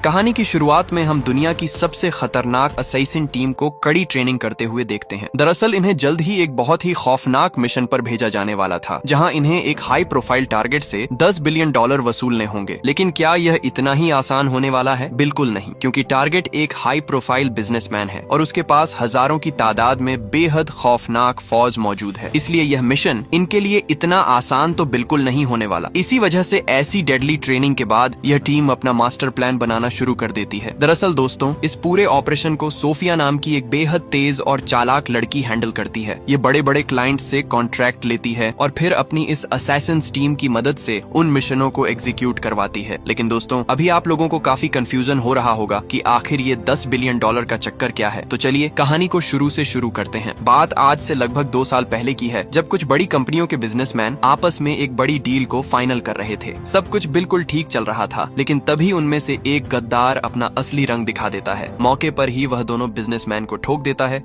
कहानी की शुरुआत में हम दुनिया की सबसे खतरनाक असैसिन टीम को कड़ी ट्रेनिंग करते हुए देखते हैं। दरअसल इन्हें जल्द ही एक बहुत ही खौफनाक मिशन पर भेजा जाने वाला था, जहां इन्हें एक हाई प्रोफाइल टारगेट से $10 बिलियन वसूलने होंगे। लेकिन क्या यह इतना ही आसान होने वाला है? बिल्कुल नहीं, क्योंकि टारगेट एक हाई प्रोफाइल बिजनेसमैन है और उसके पास हजारों की तादाद में बेहद खौफनाक फौज मौजूद है। इसलिए यह मिशन इनके लिए इतना आसान तो बिल्कुल नहीं होने वाला। इसी वजह से ऐसी डेडली ट्रेनिंग के बाद यह टीम अपना मास्टर प्लान बनाना शुरू कर देती है। दरअसल दोस्तों, इस पूरे ऑपरेशन को सोफिया नाम की एक बेहद तेज और चालाक लड़की हैंडल करती है। ये बड़े बड़े क्लाइंट से कॉन्ट्रैक्ट लेती है और फिर अपनी इस असैसिन्स टीम की मदद से उन मिशनों को एग्जीक्यूट करवाती है। लेकिन दोस्तों, अभी आप लोगों को काफी कंफ्यूजन हो रहा होगा कि आखिर ये $10 बिलियन का चक्कर क्या है। तो चलिए कहानी को शुरू से शुरू करते हैं। बात आज से लगभग 2 साल पहले की है, जब कुछ बड़ी कंपनियों के बिजनेसमैन आपस में एक बड़ी डील को फाइनल कर रहे थे। सब कुछ बिल्कुल ठीक चल रहा था, लेकिन तभी उनमें से एक गद्दार अपना असली रंग दिखा देता है। मौके पर ही वह दोनों बिजनेसमैन को ठोक देता है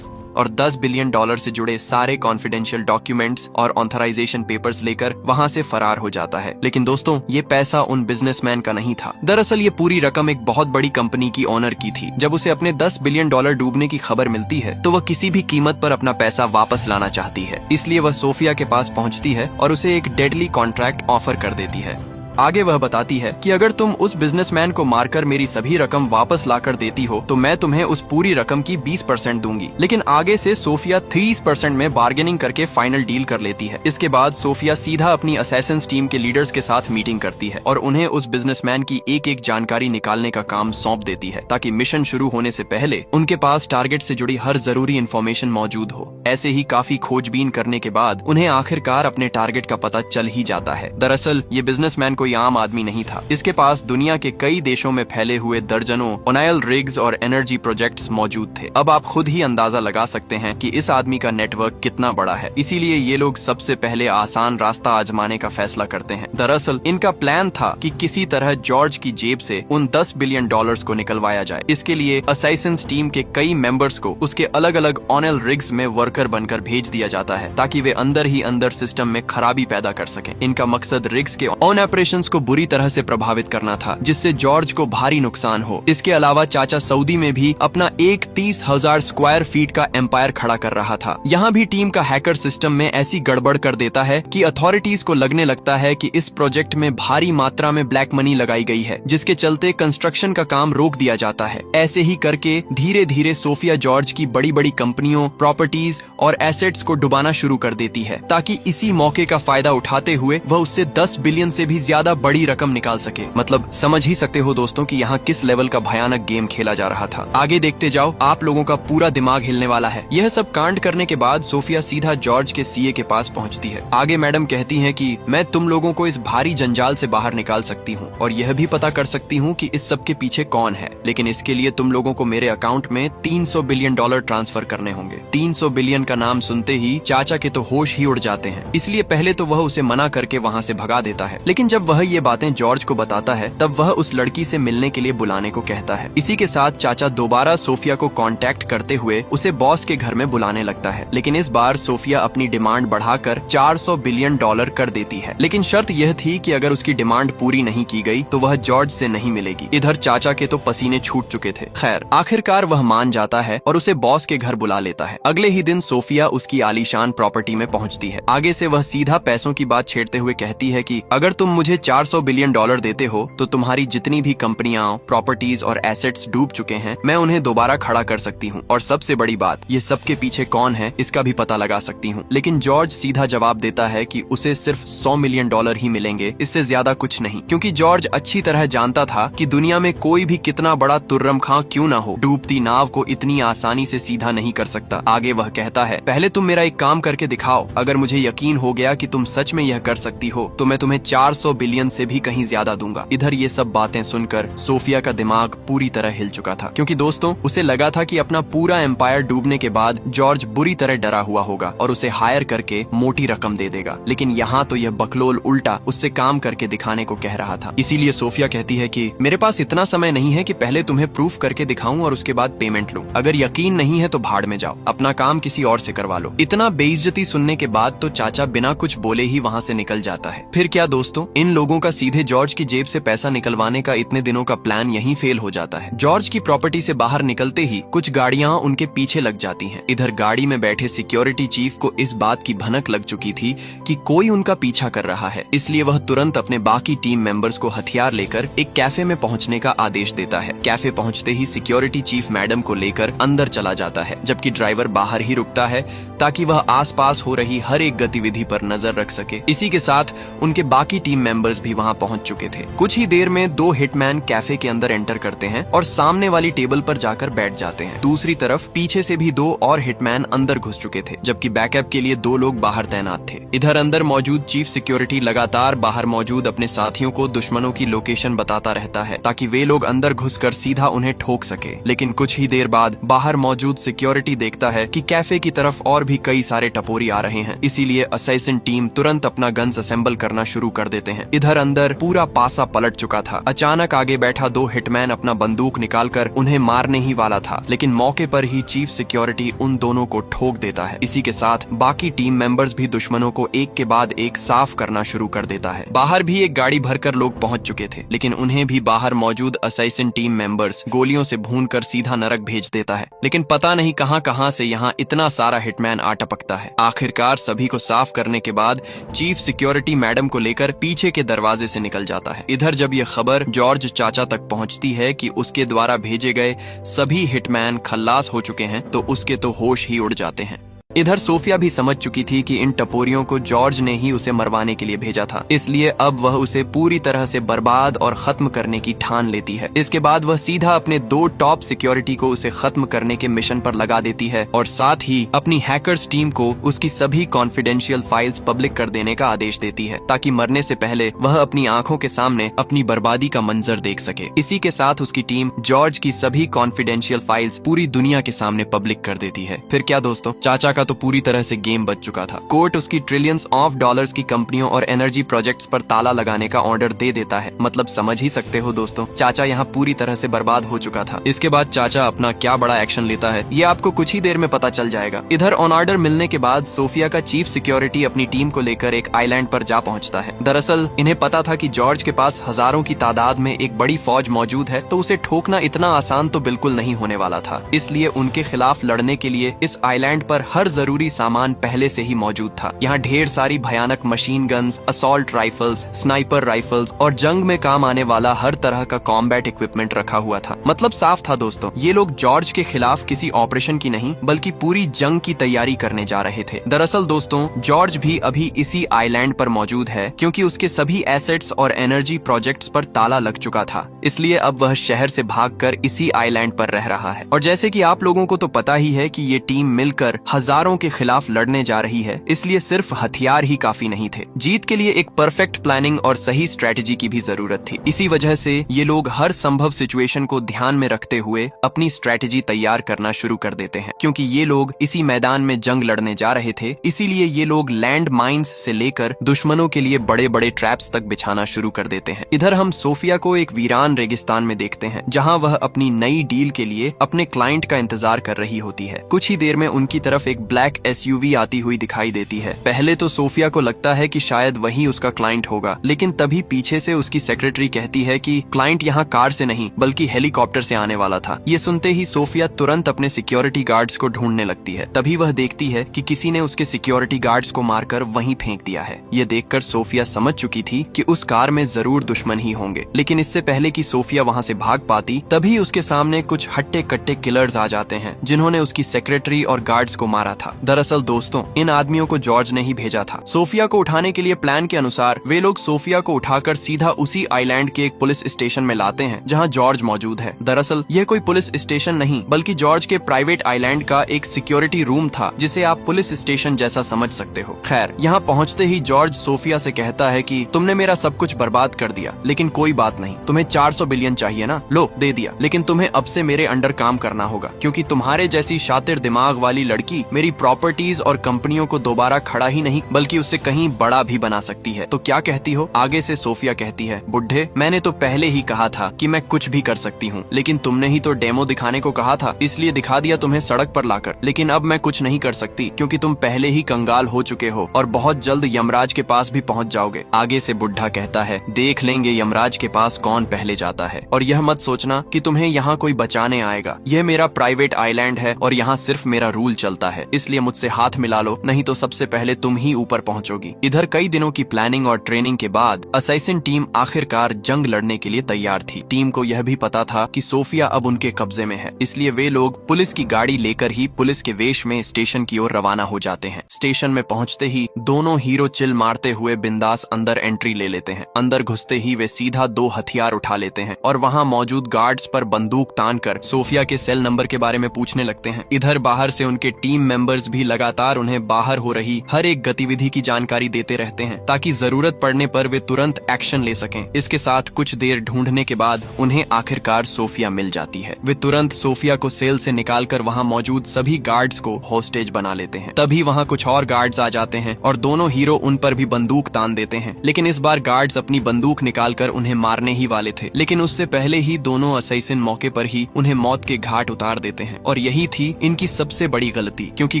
और $10 बिलियन से जुड़े सारे कॉन्फिडेंशियल डॉक्यूमेंट्स और ऑथराइजेशन पेपर्स लेकर वहां से फरार हो जाता है। लेकिन दोस्तों, ये पैसा उन बिजनेसमैन का नहीं था। दरअसल ये पूरी रकम एक बहुत बड़ी कंपनी की ओनर की थी। जब उसे अपने $10 बिलियन डूबने की खबर मिलती है तो वह किसी भी कीमत पर अपना पैसा वापस लाना चाहती है। इसलिए वह सोफिया के पास पहुंचती है और उसे एक डेडली कॉन्ट्रैक्ट ऑफर कर देती है। आगे वह बताती है कि अगर तुम उस बिजनेसमैन को मारकर मेरी सभी रकम वापस लाकर देती हो तो मैं तुम्हें उस पूरी रकम की 20% दूंगी। लेकिन आगे से सोफिया 30% में बार्गेनिंग करके फाइनल डील कर लेती है। इसके बाद सोफिया सीधा अपनी असैसिन्स टीम के लीडर्स के साथ मीटिंग करती है और उन्हें उस बिजनेसमैन की एक एक जानकारी निकालने का काम सौंप देती है, ताकि मिशन शुरू होने से पहले उनके पास टारगेट से जुड़ी हर जरूरी इन्फॉर्मेशन मौजूद हो। ऐसे ही काफी खोजबीन करने के बाद उन्हें आखिरकार अपने टारगेट का पता चल ही जाता है। दरअसल ये बिजनेसमैन कोई आम आदमी नहीं था। इसके पास दुनिया के कई देशों में फैले हुए दर्जनों ऑयल रिग्स और एनर्जी प्रोजेक्ट्स मौजूद थे। अब आप खुद ही अंदाजा लगा सकते हैं कि इस आदमी का नेटवर्क कितना बड़ा है। इसीलिए ये लोग सबसे पहले आसान रास्ता आजमाने का फैसला करते हैं। दरअसल इनका प्लान था कि किसी तरह जॉर्ज की जेब से उन $10 बिलियन को निकलवाया जाए। इसके लिए असैसिन्स टीम के कई मेंबर्स को उसके अलग अलग ऑयल रिग्स में वर्कर बनकर भेज दिया जाता है, ताकि वे अंदर ही अंदर सिस्टम में खराबी पैदा कर सकें। इनका मकसद रिग्स के ऑन ऑपरेशंस को बुरी तरह से प्रभावित करना था, जिससे जॉर्ज को भारी नुकसान हो। इसके अलावा चाचा सऊदी में भी अपना एक 30,000 स्क्वायर फीट का एम्पायर खड़ा कर रहा था। यहाँ भी टीम का हैकर सिस्टम में ऐसी गड़बड़ कर देता है कि अथॉरिटीज को लगने लगता है कि इस प्रोजेक्ट में भारी मात्रा में ब्लैक मनी लगाई गई है, जिसके चलते कंस्ट्रक्शन का काम रोक दिया जाता है। ऐसे ही करके धीरे धीरे सोफिया जॉर्ज की बड़ी बड़ी कंपनियों, प्रॉपर्टीज और एसेट्स को डुबाना शुरू कर देती है, ताकि इसी मौके का फायदा उठाते हुए वह उससे 10 बिलियन से भी ज्यादा बड़ी रकम निकाल सके। मतलब समझ ही सकते हो दोस्तों कि यहाँ किस लेवल का भयानक गेम खेला जा रहा था। आगे देखते जाओ, आप लोगों का पूरा दिमाग हिलने वाला है। यह सब कांड करने के बाद सोफिया सीधा जॉर्ज के सीए के पास पहुँचती है। आगे मैडम कहती है कि मैं तुम लोगों को इस भारी जंजाल से बाहर निकाल सकती हूँ और यह भी पता कर सकती हूँ कि इस सब के पीछे कौन है, लेकिन इसके लिए तुम लोगों को मेरे अकाउंट में $300 बिलियन ट्रांसफर करने होंगे। 300 बिलियन का नाम सुनते ही चाचा के तो होश ही उड़ जाते हैं। इसलिए पहले तो वह उसे मना करके वहाँ से भगा देता है, लेकिन जब वह ये बातें जॉर्ज को बताता है तब वह उस लड़की से मिलने के लिए बुलाने को कहता है। इसी के साथ चाचा दोबारा सोफिया को कांटेक्ट करते हुए उसे बॉस के घर में बुलाने लगता है, लेकिन इस बार सोफिया अपनी डिमांड बढ़ाकर $400 बिलियन कर देती है। लेकिन शर्त यह थी कि अगर उसकी डिमांड पूरी नहीं की गई तो वह जॉर्ज से नहीं मिलेगी। इधर चाचा के तो पसीने छूट चुके थे। खैर आखिरकार वह मान जाता है और उसे बॉस के घर बुला लेता है। अगले ही दिन सोफिया उसकी आलीशान प्रॉपर्टी में पहुंचती है। आगे से वह सीधा पैसों की बात छेड़ते हुए कहती है कि अगर तुम मुझे $400 बिलियन देते हो तो तुम्हारी जितनी भी कंपनियां, प्रॉपर्टीज और एसेट्स डूब चुके हैं, मैं उन्हें दोबारा खड़ा कर सकती हूँ। और सबसे बड़ी बात, ये सब के पीछे कौन है इसका भी पता लगा सकती हूँ। लेकिन जॉर्ज सीधा जवाब देता है कि उसे सिर्फ $100 मिलियन ही मिलेंगे, इससे ज्यादा कुछ नहीं। क्योंकि जॉर्ज अच्छी तरह जानता था कि दुनिया में कोई भी कितना बड़ा तुर्रम खां क्यों न हो, डूबती नाव को इतनी आसानी से सीधा नहीं कर सकता। आगे वह कहता है, पहले तुम मेरा एक काम करके दिखाओ। अगर मुझे यकीन हो गया कि तुम सच में यह कर सकती हो तो मैं तुम्हें $400 बिलियन से भी कहीं ज्यादा दूंगा। इधर ये सब बातें सुनकर सोफिया का दिमाग पूरी तरह हिल चुका था, क्योंकि दोस्तों उसे लगा था कि अपना पूरा एम्पायर डूबने के बाद जॉर्ज बुरी तरह डरा हुआ होगा और उसे हायर करके मोटी रकम दे देगा। लेकिन यहाँ तो यह बकलोल उल्टा उससे काम करके दिखाने को कह रहा था। इसीलिए सोफिया कहती है कि मेरे पास इतना समय नहीं है कि पहले तुम्हें प्रूफ करके दिखाऊं और उसके बाद पेमेंट लूं। अगर यकीन नहीं है तो भाड़ में जाओ, अपना काम किसी और से करवा लो। इतना बेइज्जती सुनने के बाद तो चाचा बिना कुछ बोले ही वहाँ से निकल जाता है। फिर क्या दोस्तों, इन लोगों का सीधे जॉर्ज की जेब से पैसा निकलवाने का इतने दिनों का प्लान यहीं फेल हो जाता है। जॉर्ज की प्रॉपर्टी से बाहर निकलते ही कुछ गाड़ियां उनके पीछे लग जाती हैं। इधर गाड़ी में बैठे सिक्योरिटी चीफ को इस बात की भनक लग चुकी थी कि कोई उनका पीछा कर रहा है, इसलिए वह तुरंत अपने बाकी टीम मेंबर्स को हथियार लेकर एक कैफे में पहुंचने का आदेश देता है। कैफे पहुंचते ही सिक्योरिटी चीफ मैडम को लेकर अंदर चला जाता है, जबकि ड्राइवर बाहर ही रुकता है ताकि वह आसपास हो रही हर एक गतिविधि पर नजर रख सके। इसी के साथ उनके बाकी टीम मेंबर्स भी वहां पहुंच चुके थे। कुछ ही देर में 2 हिटमैन कैफे के अंदर एंटर करते हैं और सामने वाली टेबल पर जाकर बैठ जाते हैं। दूसरी तरफ पीछे से भी 2 और हिटमैन अंदर घुस चुके थे, जबकि बैकअप के लिए 2 लोग बाहर तैनात थे। इधर अंदर मौजूद चीफ सिक्योरिटी लगातार बाहर मौजूद अपने साथियों को दुश्मनों की लोकेशन बताता रहता है ताकि वे लोग अंदर घुसकर सीधा उन्हें ठोक सके। लेकिन कुछ ही देर बाद बाहर मौजूद सिक्योरिटी देखता है कि कैफे की तरफ और भी कई सारे टपोरी आ रहे हैं, इसीलिए असैसिन टीम तुरंत अपना गन्स असेंबल करना शुरू कर देते हैं। इधर अंदर पूरा पासा पलट चुका था। अचानक आगे बैठा 2 हिटमैन अपना बंदूक निकालकर उन्हें मारने ही वाला था, लेकिन मौके पर ही चीफ सिक्योरिटी उन दोनों को ठोक देता है। इसी के साथ बाकी टीम मेंबर्स भी दुश्मनों को एक के बाद एक साफ करना शुरू कर देता है। बाहर भी एक गाड़ी भरकर लोग पहुंच चुके थे, लेकिन उन्हें भी बाहर मौजूद असैसिन टीम मेंबर्स गोलियों से भूनकर सीधा नरक भेज देता है। लेकिन पता नहीं कहां से यहाँ इतना सारा हिटमैन आ टपकता है। आखिरकार सभी को साफ करने के बाद चीफ सिक्योरिटी मैडम को लेकर पीछे के दरवाजे से निकल जाता है। इधर जब यह खबर जॉर्ज चाचा तक पहुंचती है कि उसके द्वारा भेजे गए सभी हिटमैन खल्लास हो चुके हैं, तो उसके तो होश ही उड़ जाते हैं। इधर सोफिया भी समझ चुकी थी कि इन टपोरियों को जॉर्ज ने ही उसे मरवाने के लिए भेजा था, इसलिए अब वह उसे पूरी तरह से बर्बाद और खत्म करने की ठान लेती है। इसके बाद वह सीधा अपने 2 टॉप सिक्योरिटी को उसे खत्म करने के मिशन पर लगा देती है और साथ ही अपनी हैकर्स टीम को उसकी सभी कॉन्फिडेंशियल फाइल्स पब्लिक कर देने का आदेश देती है, ताकि मरने से पहले वह अपनी आंखों के सामने अपनी बर्बादी का मंजर देख सके। इसी के साथ उसकी टीम जॉर्ज की सभी कॉन्फिडेंशियल फाइल्स पूरी दुनिया के सामने पब्लिक कर देती है। फिर क्या दोस्तों, चाचा का तो पूरी तरह से गेम बच चुका था। कोर्ट उसकी ट्रिलियंस ऑफ डॉलर्स की कंपनियों और एनर्जी प्रोजेक्ट्स पर ताला लगाने का ऑर्डर दे देता है। मतलब समझ ही सकते हो दोस्तों, चाचा यहाँ पूरी तरह से बर्बाद हो चुका था। इसके बाद चाचा अपना क्या बड़ा एक्शन लेता है ये आपको कुछ ही देर में पता चल जाएगा। इधर ऑन ऑर्डर मिलने के बाद सोफिया का चीफ सिक्योरिटी अपनी टीम को लेकर एक आइलैंड पर जा पहुंचता है। दरअसल इन्हें पता था कि जॉर्ज के पास हजारों की तादाद में एक बड़ी फौज मौजूद है, तो उसे ठोकना इतना आसान तो बिल्कुल नहीं होने वाला था। इसलिए उनके खिलाफ लड़ने के लिए इस आइलैंड पर हर जरूरी सामान पहले से ही मौजूद था। यहाँ ढेर सारी भयानक machine guns, assault rifles, sniper rifles और जंग में काम आने वाला हर तरह का कॉम्बैट इक्विपमेंट रखा हुआ था। मतलब साफ था दोस्तों, ये लोग जॉर्ज के खिलाफ किसी ऑपरेशन की नहीं बल्कि पूरी जंग की तैयारी करने जा रहे थे। दरअसल दोस्तों, जॉर्ज भी अभी इसी आइलैंड पर मौजूद है, क्योंकि उसके सभी एसेट्स और एनर्जी प्रोजेक्ट्स पर ताला लग चुका था। इसलिए अब वह शहर से भागकर इसी आइलैंड पर रह रहा है। और जैसे कि आप लोगों को तो पता ही है कि ये टीम मिलकर हजारों के खिलाफ लड़ने जा रही है, इसलिए सिर्फ हथियार ही काफी नहीं थे। जीत के लिए एक परफेक्ट प्लानिंग और सही स्ट्रेटेजी की भी जरूरत थी। इसी वजह से ये लोग हर संभव सिचुएशन को ध्यान में रखते हुए अपनी स्ट्रेटेजी तैयार करना शुरू कर देते हैं। क्योंकि ये लोग इसी मैदान में जंग लड़ने जा रहे थे, इसीलिए ये लोग लैंड माइंस से लेकर दुश्मनों के लिए बड़े बड़े ट्रैप्स तक बिछाना शुरू कर देते हैं। इधर हम सोफिया को एक वीरान रेगिस्तान में देखते हैं, जहां वह अपनी नई डील के लिए अपने क्लाइंट का इंतजार कर रही होती है। कुछ ही देर में उनकी तरफ एक ब्लैक एसयूवी आती हुई दिखाई देती है। पहले तो सोफिया को लगता है कि शायद वही उसका क्लाइंट होगा, लेकिन तभी पीछे से उसकी सेक्रेटरी कहती है कि क्लाइंट यहाँ कार से नहीं बल्कि हेलीकॉप्टर से आने वाला था। ये सुनते ही सोफिया तुरंत अपने सिक्योरिटी गार्ड्स को ढूंढने लगती है। तभी वह देखती है कि किसी ने उसके सिक्योरिटी गार्ड्स को मारकर वहीं फेंक दिया है। ये देखकर सोफिया समझ चुकी थी कि उस कार में जरूर दुश्मन ही होंगे, लेकिन इससे पहले कि सोफिया वहां से भाग पाती, तभी उसके सामने कुछ हट्टे कट्टे किलर्स आ जाते हैं, जिन्होंने उसकी सेक्रेटरी और गार्ड्स को मारा था। दरअसल दोस्तों, इन आदमियों को जॉर्ज ने ही भेजा था। सोफिया को उठाने के लिए प्लान के अनुसार वे लोग सोफिया को उठाकर सीधा उसी आइलैंड के एक पुलिस स्टेशन में लाते हैं, जहां जॉर्ज मौजूद है। दरअसल यह कोई पुलिस स्टेशन नहीं बल्कि जॉर्ज के प्राइवेट आइलैंड का एक सिक्योरिटी रूम था, जिसे आप पुलिस स्टेशन जैसा समझ सकते हो। खैर, यहाँ पहुँचते ही जॉर्ज सोफिया से कहता है कि तुमने मेरा सब कुछ बर्बाद कर दिया, लेकिन कोई बात नहीं, तुम्हें 400 बिलियन चाहिए ना, लो दे दिया, लेकिन तुम्हें अब से मेरे अंडर काम करना होगा, क्योंकि तुम्हारे जैसी शातिर दिमाग वाली लड़की मेरी मेरी प्रॉपर्टीज और कंपनियों को दोबारा खड़ा ही नहीं बल्कि उससे कहीं बड़ा भी बना सकती है। तो क्या कहती हो? आगे से सोफिया कहती है, बुढ़े, मैंने तो पहले ही कहा था कि मैं कुछ भी कर सकती हूँ, लेकिन तुमने ही तो डेमो दिखाने को कहा था, इसलिए दिखा दिया तुम्हें सड़क पर लाकर। लेकिन अब मैं कुछ नहीं कर सकती क्योंकि तुम पहले ही कंगाल हो चुके हो और बहुत जल्द यमराज के पास भी पहुँच जाओगे। आगे से बुढ़ा कहता है, देख लेंगे यमराज के पास कौन पहले जाता है, और यह मत सोचना कि तुम्हें यहाँ कोई बचाने आएगा। यह मेरा प्राइवेट आइलैंड है और यहाँ सिर्फ मेरा रूल चलता है, इसलिए मुझसे हाथ मिला लो, नहीं तो सबसे पहले तुम ही ऊपर पहुँचोगी। इधर कई दिनों की प्लानिंग और ट्रेनिंग के बाद असैसिन टीम आखिरकार जंग लड़ने के लिए तैयार थी। टीम को यह भी पता था कि सोफिया अब उनके कब्जे में है, इसलिए वे लोग पुलिस की गाड़ी लेकर ही पुलिस के वेश में स्टेशन की ओर रवाना हो जाते हैं। स्टेशन में पहुंचते ही दोनों हीरो चिल मारते हुए बिंदास अंदर एंट्री ले लेते हैं। अंदर घुसते ही वे सीधा 2 हथियार उठा लेते हैं और वहां मौजूद गार्ड्स पर बंदूक तान कर सोफिया के सेल नंबर के बारे में पूछने लगते हैं। इधर बाहर से उनके टीम मेंबर्स भी लगातार उन्हें बाहर हो रही हर एक गतिविधि की जानकारी देते रहते हैं ताकि जरूरत पड़ने पर वे तुरंत एक्शन ले सकें। इसके साथ कुछ देर ढूंढने के बाद उन्हें आखिरकार सोफिया मिल जाती है। वे तुरंत सोफिया को सेल से निकालकर वहां मौजूद सभी गार्ड्स को होस्टेज बना लेते हैं। तभी वहां कुछ और गार्ड्स आ जाते हैं और दोनों हीरो उन पर भी बंदूक तान देते हैं, लेकिन इस बार गार्ड्स अपनी बंदूक निकालकर उन्हें मारने ही वाले थे। लेकिन उससे पहले ही दोनों असैसिन मौके पर ही उन्हें मौत के घाट उतार देते हैं और यही थी इनकी सबसे बड़ी गलती, क्योंकि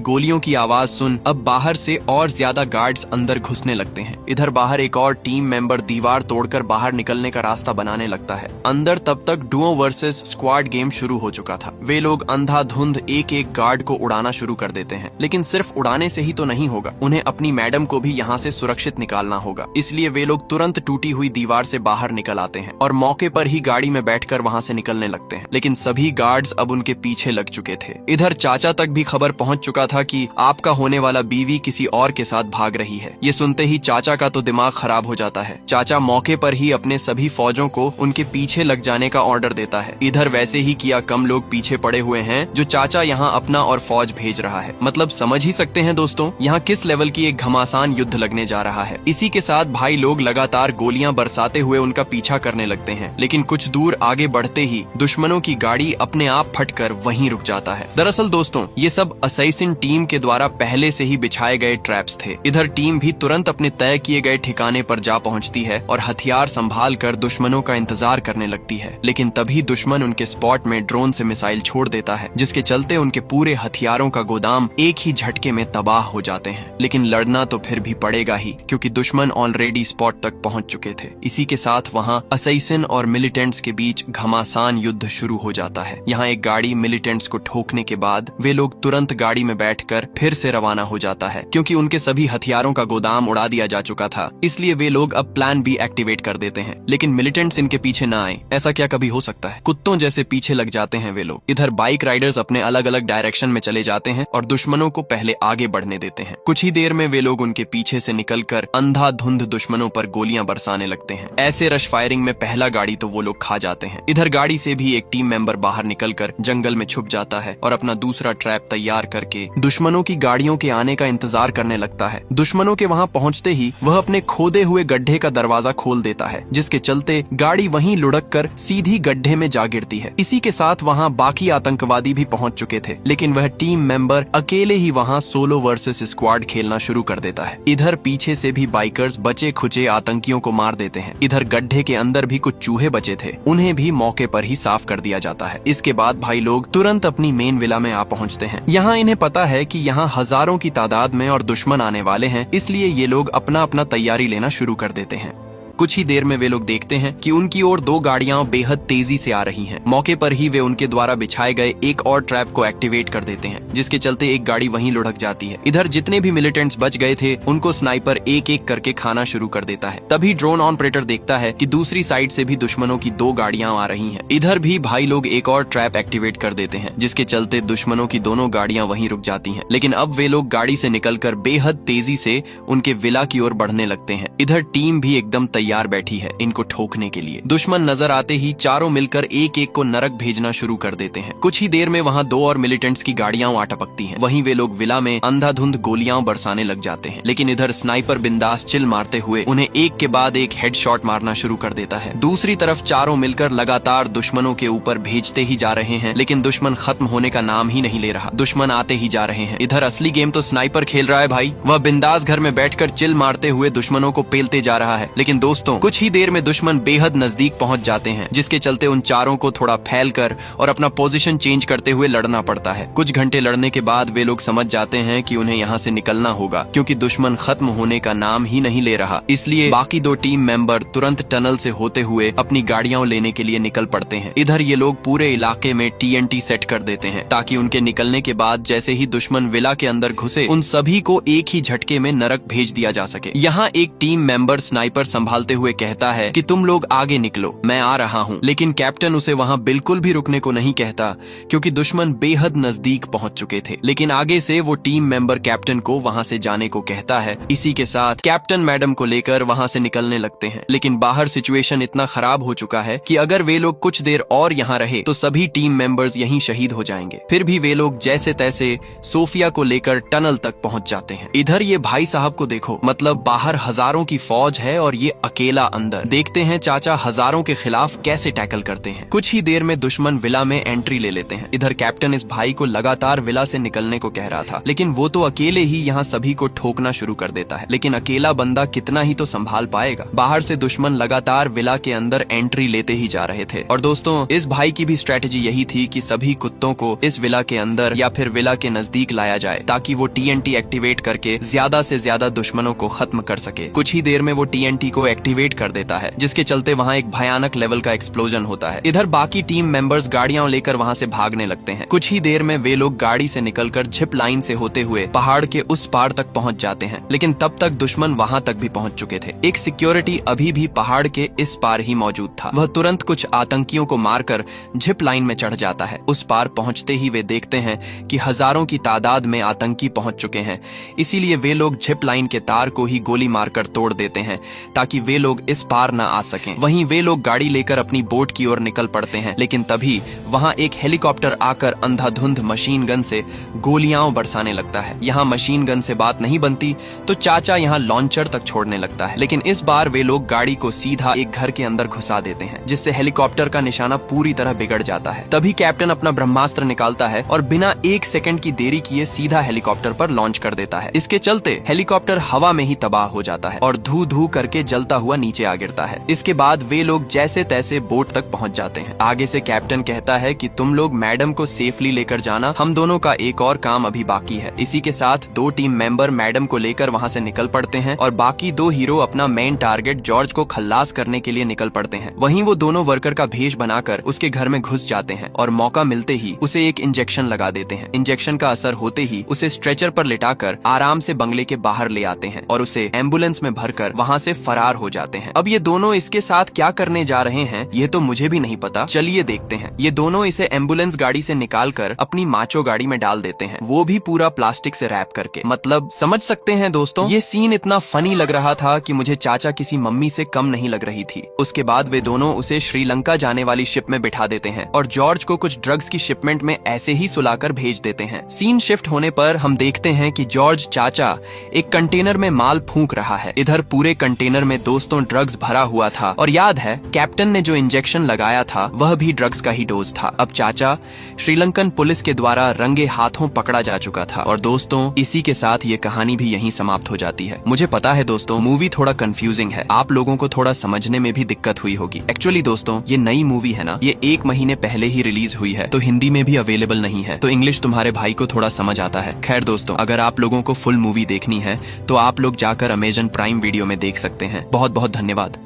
गोलियों की आवाज सुन अब बाहर से और ज्यादा गार्ड्स अंदर घुसने लगते हैं। इधर बाहर एक और टीम मेंबर दीवार तोड़कर बाहर निकलने का रास्ता बनाने लगता है। अंदर तब तक डुओ वर्सेस स्क्वाड गेम शुरू हो चुका था। वे लोग अंधाधुंध एक एक गार्ड को उड़ाना शुरू कर देते हैं, लेकिन सिर्फ उड़ाने से ही तो नहीं होगा, उन्हें अपनी मैडम को भी यहाँ से सुरक्षित निकालना होगा। इसलिए वे लोग तुरंत टूटी हुई दीवार से बाहर निकल आते हैं और मौके पर ही गाड़ी में बैठकर वहाँ से निकलने लगते हैं। लेकिन सभी गार्ड्स अब उनके पीछे लग चुके थे। इधर चाचा तक भी खबर पहुंच चुका था कि आपका होने वाला बीवी किसी और के साथ भाग रही है। ये सुनते ही चाचा का तो दिमाग खराब हो जाता है। चाचा मौके पर ही अपने सभी फौजों को उनके पीछे लग जाने का ऑर्डर देता है। इधर वैसे ही किया कम लोग पीछे पड़े हुए हैं जो चाचा यहाँ अपना और फौज भेज रहा है। मतलब समझ ही सकते हैं दोस्तों यहाँ किस लेवल की एक घमासान युद्ध लगने जा रहा है। इसी के साथ भाई लोग लगातार गोलियां बरसाते हुए उनका पीछा करने लगते हैं, लेकिन कुछ दूर आगे बढ़ते ही दुश्मनों की गाड़ी अपने आप फटकर वहीं रुक जाता है। दरअसल दोस्तों ये सब असैसिन टीम के द्वारा पहले से ही बिछाए गए ट्रैप्स थे। इधर टीम भी तुरंत अपने तय किए गए ठिकाने पर जा पहुंचती है और हथियार संभाल कर दुश्मनों का इंतजार करने लगती है। लेकिन तभी दुश्मन उनके स्पॉट में ड्रोन से मिसाइल छोड़ देता है, जिसके चलते उनके पूरे हथियारों का गोदाम एक ही झटके में तबाह हो जाते हैं। लेकिन लड़ना तो फिर भी पड़ेगा ही, क्योंकि दुश्मन ऑलरेडी स्पॉट तक पहुंच चुके थे। इसी के साथ वहां असैसिन और मिलिटेंट्स के बीच घमासान युद्ध शुरू हो जाता है। यहाँ एक गाड़ी मिलिटेंट्स को ठोकने के बाद वे लोग तुरंत गाड़ी में बैठकर फिर से रवाना हो जाता है, क्योंकि उनके सभी हथियारों का गोदाम उड़ा दिया जा चुका था। इसलिए वे लोग अब प्लान बी एक्टिवेट कर देते हैं, लेकिन मिलिटेंट्स इनके पीछे ना आए, ऐसा क्या कभी हो सकता है? कुत्तों जैसे पीछे लग जाते हैं वे लोग। इधर बाइक राइडर्स अपने अलग अलग डायरेक्शन में चले जाते हैं और दुश्मनों को पहले आगे बढ़ने देते हैं। कुछ ही देर में वे लोग उनके पीछे से निकलकर अंधाधुंध दुश्मनों पर गोलियां बरसाने लगते हैं। ऐसे रश फायरिंग में पहला गाड़ी तो वो लोग खा जाते हैं। इधर गाड़ी से भी एक टीम मेंबर बाहर निकलकर जंगल में छुप जाता है और अपना दूसरा ट्रैप तैयार करके दुश्मनों की गाड़ियों के आने का इंतजार करने लगता है। दुश्मनों के वहां पहुंचते ही वह अपने खोदे हुए गड्ढे का दरवाजा खोल देता है, जिसके चलते गाड़ी वहीं लुढ़क कर सीधी गड्ढे में जा गिरती है। इसी के साथ वहां बाकी आतंकवादी भी पहुंच चुके थे, लेकिन वह टीम मेंबर अकेले ही वहां सोलो वर्सेस स्क्वाड खेलना शुरू कर देता है। इधर पीछे से भी बाइकर्स बचे खुचे आतंकियों को मार देते हैं। इधर गड्ढे के अंदर भी कुछ चूहे बचे थे, उन्हें भी मौके पर ही साफ कर दिया जाता है। इसके बाद भाई लोग तुरंत अपनी मेन विला में आ पहुंचते हैं। यहाँ इन्हें पता है कि यहाँ हजारों की तादाद में और दुश्मन आने वाले हैं, इसलिए ये लोग अपना अपना तैयारी लेना शुरू कर देते हैं। कुछ ही देर में वे लोग देखते हैं कि उनकी ओर 2 गाड़ियां बेहद तेजी से आ रही हैं। मौके पर ही वे उनके द्वारा बिछाए गए एक और ट्रैप को एक्टिवेट कर देते हैं, जिसके चलते एक गाड़ी वहीं लुढ़क जाती है। इधर जितने भी मिलिटेंट्स बच गए थे उनको स्नाइपर एक एक करके खाना शुरू कर देता है। तभी ड्रोन ऑपरेटर देखता है कि दूसरी साइड से भी दुश्मनों की 2 गाड़ियां आ रही हैं। इधर भी भाई लोग एक और ट्रैप एक्टिवेट कर देते हैं, जिसके चलते दुश्मनों की दोनों गाड़ियां वहीं रुक जाती हैं। लेकिन अब वे लोग गाड़ी से निकलकर बेहद तेजी से उनके विला की ओर बढ़ने लगते हैं। इधर टीम भी एकदम तैयार तैयार बैठी है इनको ठोकने के लिए। दुश्मन नजर आते ही चारों मिलकर एक एक को नरक भेजना शुरू कर देते हैं। कुछ ही देर में वहाँ 2 और मिलिटेंट्स की गाड़ियां आ टपकती हैं। वहीं वे लोग विला में अंधाधुंध गोलियां बरसाने लग जाते हैं, लेकिन इधर स्नाइपर बिंदास चिल मारते हुए उन्हें एक के बाद एक हेडशॉट मारना शुरू कर देता है। दूसरी तरफ चारों मिलकर लगातार दुश्मनों के ऊपर भेजते ही जा रहे हैं, लेकिन दुश्मन खत्म होने का नाम ही नहीं ले रहा। दुश्मन आते ही जा रहे हैं। इधर असली गेम तो स्नाइपर खेल रहा है भाई। वह बिंदास घर में बैठकर चिल मारते हुए दुश्मनों को पेलते जा रहा है। लेकिन दोस्तों कुछ ही देर में दुश्मन बेहद नजदीक पहुंच जाते हैं, जिसके चलते उन चारों को थोड़ा फैलकर और अपना पोजीशन चेंज करते हुए लड़ना पड़ता है। कुछ घंटे लड़ने के बाद वे लोग समझ जाते हैं कि उन्हें यहाँ से निकलना होगा, क्योंकि दुश्मन खत्म होने का नाम ही नहीं ले रहा। इसलिए बाकी 2 टीम मेंबर तुरंत टनल से होते हुए अपनी गाड़ियां लेने के लिए निकल पड़ते हैं। इधर ये लोग पूरे इलाके में TNT सेट कर देते हैं, ताकि उनके निकलने के बाद जैसे ही दुश्मन विला के अंदर घुसे उन सभी को एक ही झटके में नरक भेज दिया जा सके। यहाँ एक टीम मेंबर स्नाइपर संभालते हुए कहता है कि तुम लोग आगे निकलो, मैं आ रहा हूँ। लेकिन कैप्टन उसे वहाँ बिल्कुल भी रुकने को नहीं कहता, क्योंकि दुश्मन बेहद नजदीक पहुंच चुके थे। लेकिन आगे से वो टीम मेंबर कैप्टन को वहाँ से जाने को कहता है। इसी के साथ कैप्टन मैडम को लेकर वहाँ से निकलने लगते हैं। लेकिन बाहर सिचुएशन इतना खराब हो चुका है कि अगर वे लोग कुछ देर और यहाँ रहे तो सभी टीम मेंबर्स यहीं शहीद हो जाएंगे। फिर भी वे लोग जैसे तैसे सोफिया को लेकर टनल तक पहुंच जाते हैं। इधर ये भाई साहब को देखो, मतलब बाहर हजारों की फौज है और ये अकेला अंदर। देखते हैं चाचा हजारों के खिलाफ कैसे टैकल करते हैं। कुछ ही देर में दुश्मन विला में एंट्री ले लेते हैं। इधर कैप्टन इस भाई को लगातार विला से निकलने को कह रहा था, लेकिन वो तो अकेले ही यहाँ सभी को ठोकना शुरू कर देता है। लेकिन अकेला बंदा कितना ही तो संभाल पाएगा। बाहर से दुश्मन लगातार विला के अंदर एंट्री लेते ही जा रहे थे। और दोस्तों इस भाई की भी स्ट्रेटेजी यही थी कि सभी कुत्तों को इस विला के अंदर या फिर विला के नजदीक लाया जाए, ताकि वो TNT एक्टिवेट करके ज्यादा से ज्यादा दुश्मनों को खत्म कर सके। कुछ ही देर में वो TNT को एक्टिवेट कर देता है, जिसके चलते वहाँ एक भयानक लेवल का एक्सप्लोजन होता है। इधर बाकी टीम मेंबर्स गाड़ियां लेकर वहाँ से भागने लगते हैं। कुछ ही देर में वे लोग गाड़ी से निकलकर जिप लाइन से होते हुए पहाड़ के उस पार तक पहुँच जाते हैं। लेकिन तब तक दुश्मन वहाँ तक भी पहुँच चुके थे। एक सिक्योरिटी अभी भी पहाड़ के इस पार ही मौजूद था। वह तुरंत कुछ आतंकियों को मारकर जिप लाइन में चढ़ जाता है। उस पार पहुंचते ही वे देखते हैं कि हजारों की तादाद में आतंकी पहुंच चुके हैं। इसीलिए वे लोग जिप लाइन के तार को ही गोली मारकर तोड़ देते हैं, ताकि वे लोग इस पार न आ सकें। वहीं वे लोग गाड़ी लेकर अपनी बोट की ओर निकल पड़ते हैं। लेकिन तभी वहां एक हेलीकॉप्टर आकर अंधाधुंध मशीन गन से गोलियां बरसाने लगता है। यहाँ मशीन गन से बात नहीं बनती तो चाचा यहाँ लॉन्चर तक छोड़ने लगता है। लेकिन इस बार वे लोग गाड़ी को सीधा एक घर के अंदर घुसा देते हैं, जिससे हेलीकॉप्टर का निशाना पूरी तरह बिगड़ जाता है। तभी कैप्टन अपना ब्रह्मास्त्र निकालता है और बिना 1 सेकंड की देरी किए सीधा हेलीकॉप्टर पर लॉन्च कर देता है। इसके चलते हेलीकॉप्टर हवा में ही तबाह हो जाता है और धू धू करके जलता हुआ नीचे आ गिरता है। इसके बाद वे लोग जैसे तैसे बोट तक पहुंच जाते हैं। आगे से कैप्टन कहता है कि तुम लोग मैडम को सेफली लेकर जाना, हम दोनों का एक और काम अभी बाकी है। इसी के साथ 2 टीम मेंबर मैडम को लेकर वहाँ से निकल पड़ते हैं और बाकी 2 हीरो अपना मेन टारगेट जॉर्ज को खल्लास करने के लिए निकल पड़ते हैं। वहीं वो दोनों वर्कर का भेष बनाकर उसके घर में घुस जाते हैं और मौका मिलते ही उसे एक इंजेक्शन लगा देते हैं। इंजेक्शन का असर होते ही उसे स्ट्रेचर पर लिटाकर आराम से बंगले के बाहर ले आते हैं और उसे एम्बुलेंस में भरकर वहाँ से फरार हो जाते हैं। अब ये दोनों इसके साथ क्या करने जा रहे हैं ये तो मुझे भी नहीं पता, चलिए देखते हैं। ये दोनों इसे एम्बुलेंस गाड़ी से निकालकर अपनी माचो गाड़ी में डाल देते हैं, वो भी पूरा प्लास्टिक से रैप करके। मतलब समझ सकते हैं दोस्तों, ये सीन इतना फनी लग रहा था कि मुझे चाचा किसी मम्मी से कम नहीं लग रही थी। उसके बाद वे दोनों उसे श्रीलंका जाने वाली शिप में बिठा देते हैं और जॉर्ज को कुछ ड्रग्स की शिपमेंट में ऐसे ही सुलाकर भेज देते हैं। सीन शिफ्ट होने पर हम देखते हैं कि जॉर्ज चाचा एक कंटेनर में माल फूंक रहा है। इधर पूरे कंटेनर में दोस्तों ड्रग्स भरा हुआ था और याद है कैप्टन ने जो इंजेक्शन लगाया था वह भी ड्रग्स का ही डोज था। अब चाचा श्रीलंकन पुलिस के द्वारा रंगे हाथों पकड़ा जा चुका था। और दोस्तों इसी के साथ ये कहानी भी यहीं समाप्त हो जाती है। मुझे पता है दोस्तों मूवी थोड़ा कंफ्यूजिंग है, आप लोगों को थोड़ा समझने में भी दिक्कत हुई होगी। एक्चुअली दोस्तों ये नई मूवी है ना, ये 1 महीने पहले ही रिलीज हुई है, तो हिंदी में भी अवेलेबल नहीं है, तो इंग्लिश तुम्हारे भाई को थोड़ा समझ आता है। खैर दोस्तों अगर आप लोगों को फुल मूवी देखनी है तो आप लोग जाकर अमेज़न प्राइम वीडियो में देख सकते हैं। बहुत बहुत धन्यवाद।